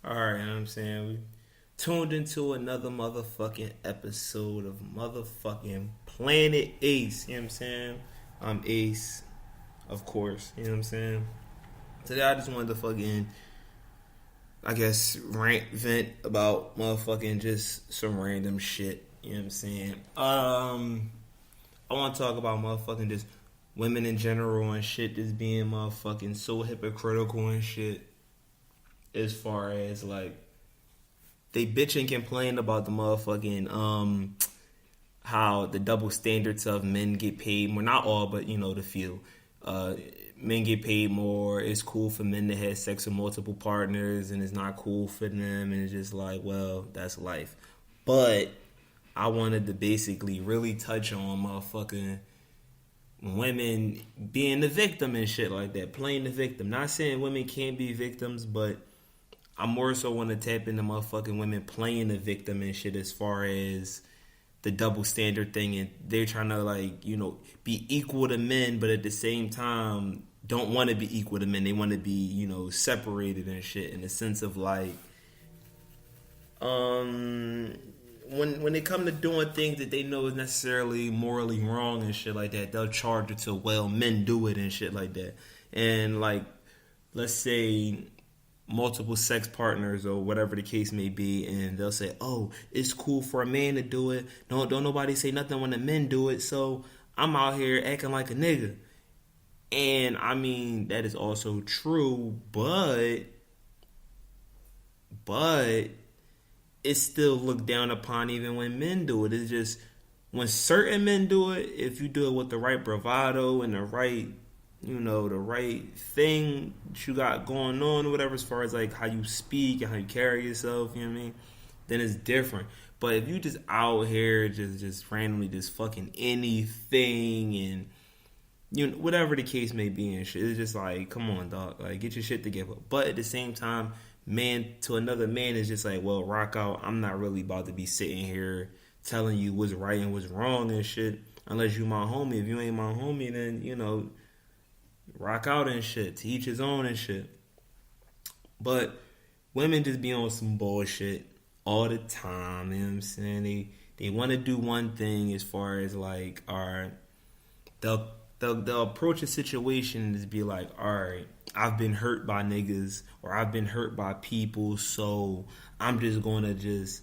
Alright, you know what I'm saying? We tuned into another motherfucking episode of motherfucking Planet Ace, you know what I'm saying? I'm Ace, of course, you know what I'm saying? Today I just wanted to rant, vent about motherfucking just some random shit, you know what I'm saying? I want to talk about motherfucking just women in general and shit just being motherfucking so hypocritical and shit as far as like they bitch and complain about the motherfucking how the double standards of men get paid more. Not all, but you know the few. Uh, Men get paid more. It's cool for men to have sex with multiple partners, and it's not cool for them. And it's just like, well, that's life. But I wanted to basically really touch on motherfucking women being the victim and shit like that, playing the victim. Not saying women can't be victims, but I more so want to tap into motherfucking women playing the victim and shit as far as the double standard thing, and they're trying to like be equal to men, but at the same time don't want to be equal to men. They want to be separated and shit in the sense of like um when they come to doing things that they know is necessarily morally wrong and shit like that, they'll charge it to, well, men do it and shit like that. And like, let's say multiple sex partners or whatever the case may be, and they'll say, "Oh, it's cool for a man to do it. Don't nobody say nothing when the men do it." So I'm out here acting like a nigga, and I mean that is also true, but it's still looked down upon even when men do it. It's just when certain men do it, if you do it with the right bravado and the right, the right thing that you got going on or whatever, as far as like how you speak and how you carry yourself, you know what I mean? Then it's different. But if you just out here just randomly just fucking anything and whatever the case may be and shit, it's just like, come on, dog, like get your shit together. But at the same time, man to another man is just like, well, rock out. I'm not really about to be sitting here telling you what's right and what's wrong and shit unless you my homie. If you ain't my homie, then rock out and shit. To each his own and shit. But women just be on some bullshit all the time. You know what I'm saying? They want to do one thing as far as like, all right, they'll approach a situation and just be like, all right, I've been hurt by niggas or I've been hurt by people, so I'm just going to just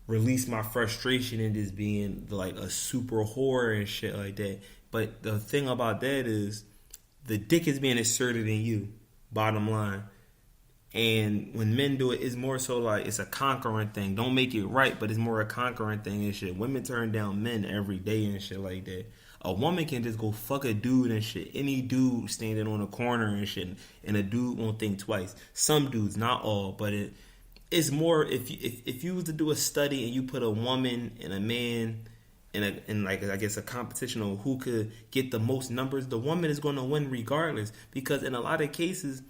release my frustration and just being like a super whore and shit like that. But the thing about that is the dick is being inserted in you, bottom line. And when men do it, it's more so like it's a conquering thing. Don't make it right, but it's more a conquering thing and shit. Women turn down men every day and shit like that. A woman can just go fuck a dude and shit. Any dude standing on a corner and shit, and a dude won't think twice. Some dudes, not all, but it's more if you was to do a study and you put a woman and a man in like I guess a competition on who could get the most numbers, the woman is going to win regardless, because in a lot of cases,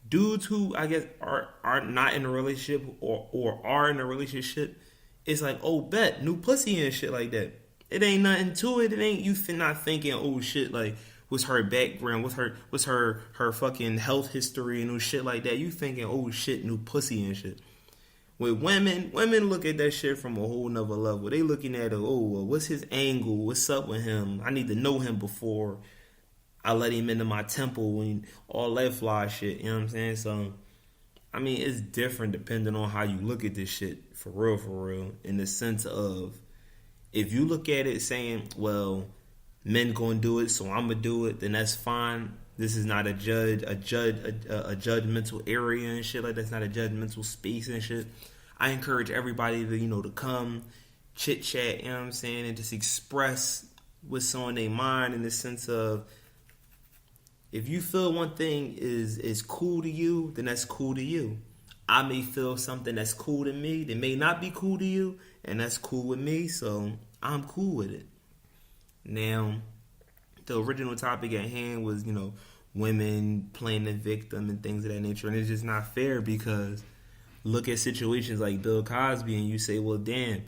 dudes who I guess are not in a relationship or are in a relationship, it's like, oh, bet new pussy and shit like that. It ain't nothing to it. It ain't you not thinking, oh shit, like what's her background, what's her fucking health history and no shit like that. You thinking, oh shit, new pussy and shit. With women look at that shit from a whole nother level. They looking at it, oh, well, what's his angle? What's up with him? I need to know him before I let him into my temple and all that fly shit. You know what I'm saying? So, I mean, it's different depending on how you look at this shit, for real, in the sense of, if you look at it saying, well, men gonna do it, so I'm gonna do it, then that's fine. This is not a judgmental area and shit like that. It's not a judgmental space and shit. I encourage everybody to to come chit chat, you know what I'm saying, and just express what's on their mind in the sense of, if you feel one thing is cool to you, then that's cool to you. I may feel something that's cool to me that may not be cool to you, and that's cool with me, so I'm cool with it. Now, the original topic at hand was, women playing the victim and things of that nature, and it's just not fair, because look at situations like Bill Cosby and you say, well, damn,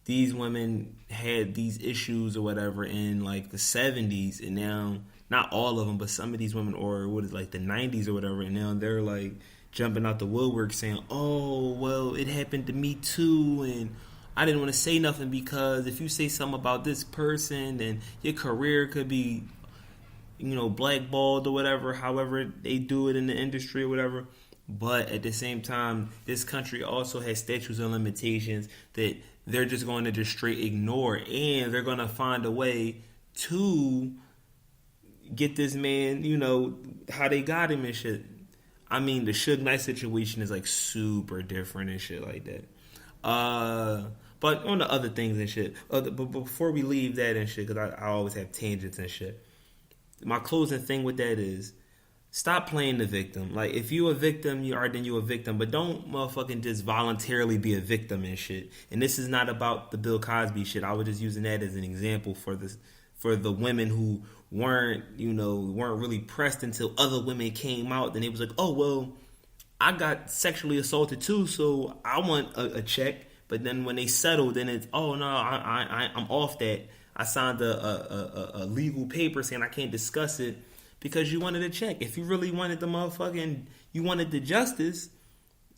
these women had these issues or whatever in like the 70s, and now, not all of them, but some of these women, or what is like the 90s or whatever, and now they're like jumping out the woodwork saying, "Oh, well, it happened to me too," and I didn't want to say nothing because if you say something about this person, then your career could be, blackballed or whatever. However they do it in the industry or whatever. But at the same time, this country also has statutes and limitations that they're just going to just straight ignore, and they're going to find a way to get this man, how they got him and shit. I mean, the Suge Knight situation is like super different and shit like that. But on the other things and shit. But before we leave that and shit, because I always have tangents and shit. My closing thing with that is, stop playing the victim. Like, if you a victim, then you a victim. But don't motherfucking just voluntarily be a victim and shit. And this is not about the Bill Cosby shit. I was just using that as an example for the women who weren't really pressed until other women came out. Then it was like, oh, well, I got sexually assaulted too, so I want a check. But then when they settled, then it's, oh, no, I'm off that. I signed a legal paper saying I can't discuss it because you wanted a check. If you really wanted you wanted the justice,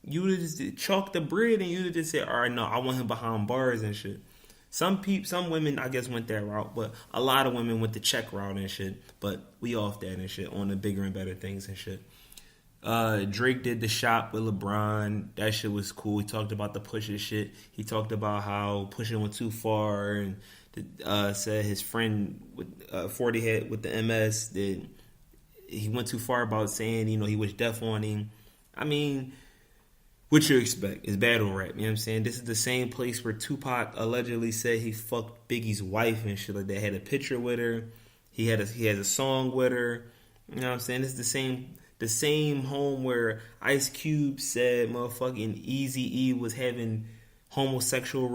you would have just chalked the bread and you would have just said, all right, no, I want him behind bars and shit. Some women, I guess, went that route, but a lot of women went the check route and shit. But we off that and shit, on the bigger and better things and shit. Drake did the shop with LeBron. That shit was cool. He talked about the Pusha shit. He talked about how Pusha went too far and said his friend with 40 had with the MS that he went too far about saying, he wished death on him. I mean, what you expect is battle rap, you know what I'm saying? This is the same place where Tupac allegedly said he fucked Biggie's wife and shit like that. Had a picture with her. He has a song with her. You know what I'm saying? This is the same home where Ice Cube said motherfucking Eazy-E was having homosexual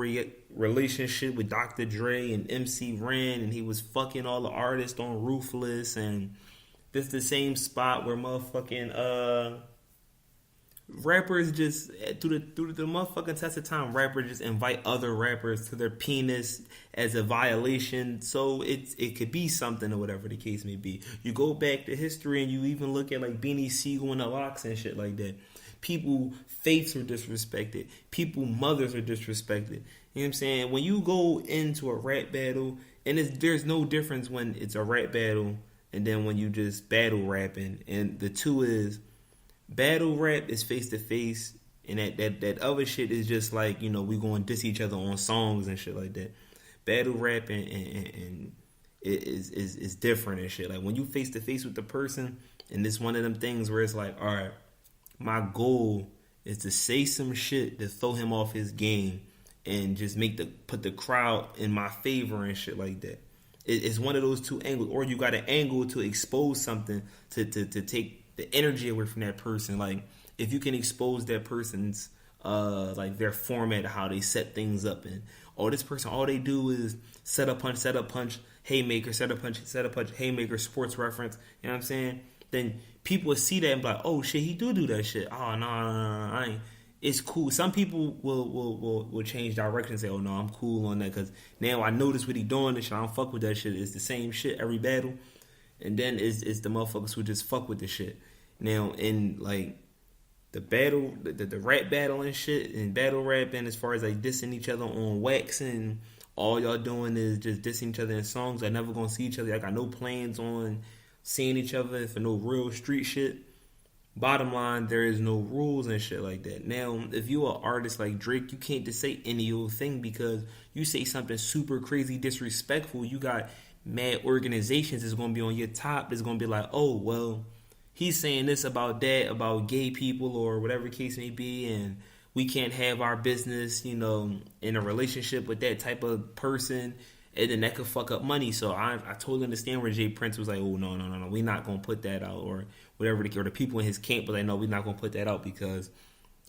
relationship with Dr. Dre and MC Ren, and he was fucking all the artists on Ruthless, and this is the same spot where motherfucking rappers just through the motherfucking test of time, rappers just invite other rappers to their penis as a violation, so it could be something or whatever the case may be. You go back to history and you even look at like Beanie Siegel and the Locks and shit like that. People faiths are disrespected. People mothers are disrespected. You know what I'm saying? When you go into a rap battle, and there's no difference when it's a rap battle and then when you just battle rapping, and the two is battle rap is face to face, and that other shit is just like, we going to diss each other on songs and shit like that. Battle rap and is different and shit. Like when you face to face with the person, and it's one of them things where it's like, all right, my goal is to say some shit to throw him off his game and just put the crowd in my favor and shit like that. It's one of those two angles, or you got an angle to expose something to take the energy away from that person. Like if you can expose that person's like their format, how they set things up, and this person, all they do is set up punch, haymaker, set up punch, haymaker, sports reference. You know what I'm saying? Then people will see that and be like, oh shit, he do that shit. Oh no, I ain't. It's cool. Some people will change direction and say, oh no, I'm cool on that because now I notice what he doing and shit. I don't fuck with that shit. It's the same shit every battle. And then it's the motherfuckers who just fuck with the shit. Now, in like the battle, the rap battle and shit, and battle rapping, as far as like dissing each other on wax, and all y'all doing is just dissing each other in songs. I never gonna see each other. I got no plans on seeing each other for no real street shit. Bottom line, there is no rules and shit like that. Now, if you're an artist like Drake, you can't just say any old thing, because you say something super crazy disrespectful, you got mad organizations that's going to be on your top that's going to be like, oh, well, he's saying this about that, about gay people or whatever case may be, and we can't have our business, in a relationship with that type of person, and then that could fuck up money. So I totally understand where Jay Prince was like, oh, no, we're not going to put that out, or whatever, or the people in his camp were like, no, we're not going to put that out because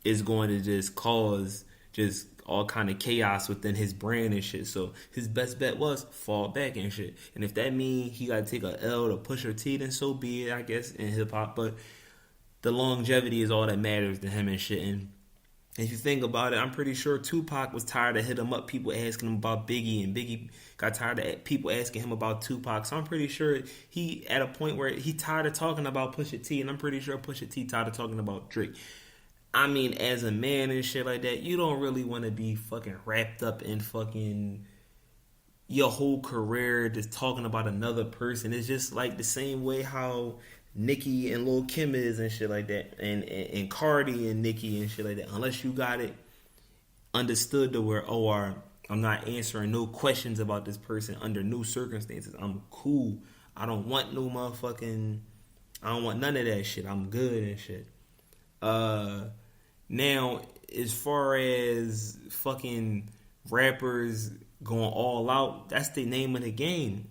it's going to just cause just all kind of chaos within his brand and shit. So his best bet was fall back and shit. And if that means he got to take a L to Pusha T, then so be it, I guess, in hip hop. But the longevity is all that matters to him and shit. And If you think about it, I'm pretty sure Tupac was tired of hitting him up, people asking him about Biggie, and Biggie got tired of people asking him about Tupac. So I'm pretty sure he at a point where he tired of talking about Pusha T, and I'm pretty sure Pusha T tired of talking about Drake. I mean, as a man and shit like that, you don't really want to be fucking wrapped up in fucking your whole career just talking about another person. It's just like the same way how Nicki and Lil Kim is and shit like that, and Cardi and Nicki and shit like that. Unless you got it understood to where, I'm not answering no questions about this person under no circumstances. I'm cool. I don't want no motherfucking. I don't want none of that shit. I'm good and shit. Now, as far as fucking rappers going all out, that's the name of the game.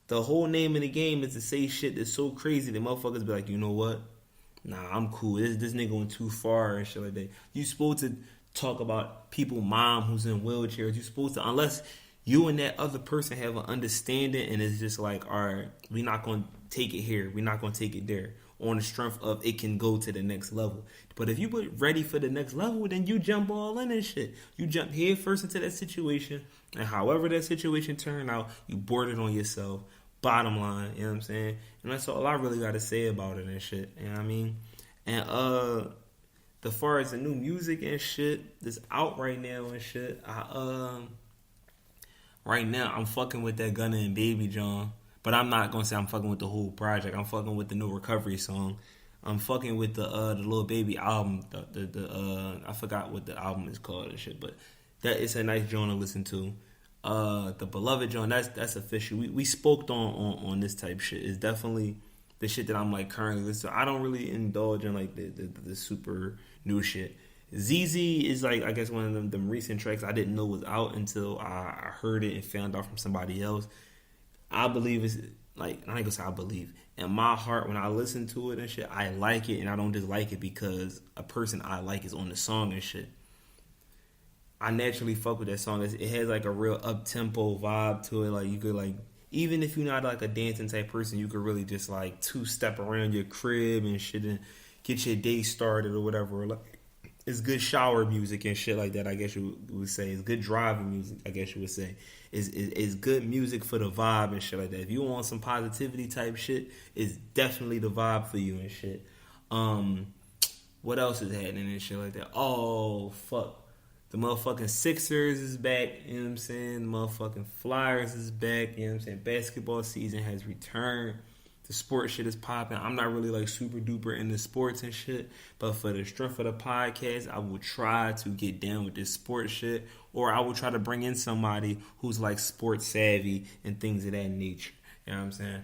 The whole name of the game is to say shit that's so crazy that motherfuckers be like, you know what? Nah, I'm cool. This nigga going too far and shit like that. You supposed to talk about people, mom who's in wheelchairs. You supposed to, unless you and that other person have an understanding and it's just like, all right, we're not going to take it here. We're not going to take it there. On the strength of it can go to the next level. But if you were ready for the next level, then you jump all in and shit. You jump head first into that situation, and however that situation turned out, you board it on yourself. Bottom line, you know what I'm saying? And that's all I really got to say about it and shit. You know what I mean? And as far as the new music and shit that's out right now and shit, right now I'm fucking with that Gunna and Baby John. But I'm not gonna say I'm fucking with the whole project. I'm fucking with the new Recovery song. I'm fucking with the Lil Baby album. I forgot what the album is called and shit, but that it's a nice joint to listen to. The Beloved joint, that's official. We spoke on this type shit. It's definitely the shit that I'm like currently listening to. I don't really indulge in like the super new shit. ZZ is like, I guess, one of them recent tracks I didn't know was out until I heard it and found out from somebody else. I believe it's like, I ain't gonna say I believe. In my heart, when I listen to it and shit, I like it, and I don't just like it because a person I like is on the song and shit. I naturally fuck with that song. It has like a real up-tempo vibe to it. Like, you could like, even if you're not like a dancing type person, you could really just like two-step around your crib and shit and get your day started or whatever. Like, it's good shower music and shit like that, I guess you would say. It's good driving music, I guess you would say. It's good music for the vibe and shit like that. If you want some positivity type shit, it's definitely the vibe for you and shit. What else is happening and shit like that? Oh, fuck. The motherfucking Sixers is back, you know what I'm saying? The motherfucking Flyers is back, you know what I'm saying? Basketball season has returned. The sports shit is popping. I'm not really like super duper into sports and shit, but for the strength of the podcast, I will try to get down with this sports shit, or I will try to bring in somebody who's like sports savvy and things of that nature. You know what I'm saying?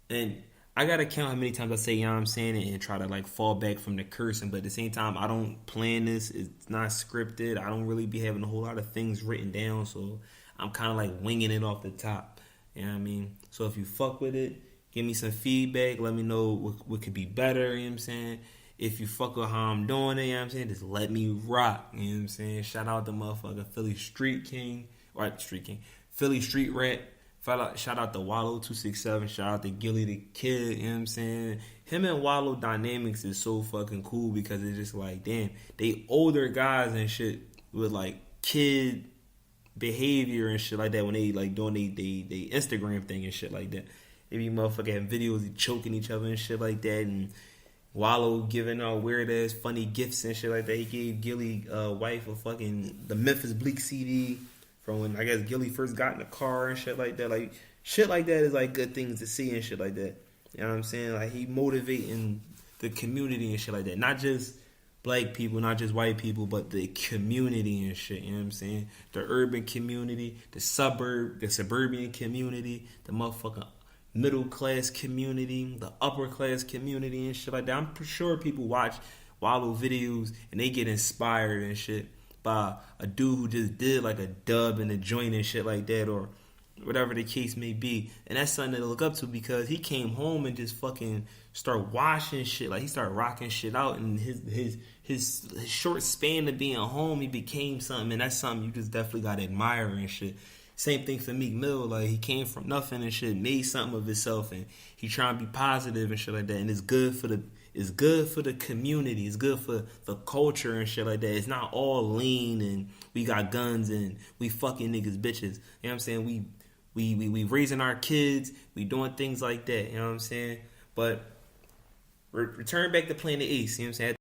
And I gotta count how many times I say, you know what I'm saying, and try to like fall back from the cursing, but at the same time, I don't plan this. It's not scripted. I don't really be having a whole lot of things written down, so I'm kind of like winging it off the top. You know what I mean? So if you fuck with it, give me some feedback. Let me know what could be better. You know what I'm saying? If you fuck with how I'm doing it, you know what I'm saying? Just let me rock. You know what I'm saying? Shout out the motherfucking Philly Street King. Right, Street King. Philly Street Rat. Shout out to Wallow267. Shout out to Gilly the Kid. You know what I'm saying? Him and Wallow dynamics is so fucking cool because it's just like, damn, they older guys and shit with like kid behavior and shit like that when they like doing they Instagram thing and shit like that. They be motherfucking having videos choking each other and shit like that, and Wallow giving out weird ass funny gifts and shit like that. He gave Gilly wife a fucking the Memphis Bleak CD from when I guess Gilly first got in the car and shit like that. Like shit like that is like good things to see and shit like that. You know what I'm saying? Like he motivating the community and shit like that. Not just black people, not just white people, but the community and shit, you know what I'm saying? The urban community, the suburban community, the motherfucking middle class community, the upper class community and shit like that. I'm sure people watch Wallow videos and they get inspired and shit by a dude who just did like a dub in a joint and shit like that, or whatever the case may be. And that's something to look up to because he came home and just fucking started washing shit. Like he started rocking shit out, and his short span of being home, he became something, and that's something you just definitely gotta admire and shit. Same thing for Meek Mill. Like he came from nothing and shit, made something of himself, and he trying to be positive and shit like that. And it's good for it's good for the community. It's good for the culture and shit like that. It's not all lean and we got guns and we fucking niggas bitches. You know what I'm saying? We raising our kids. We doing things like that. You know what I'm saying? But return back to Planet Ace. You know what I'm saying?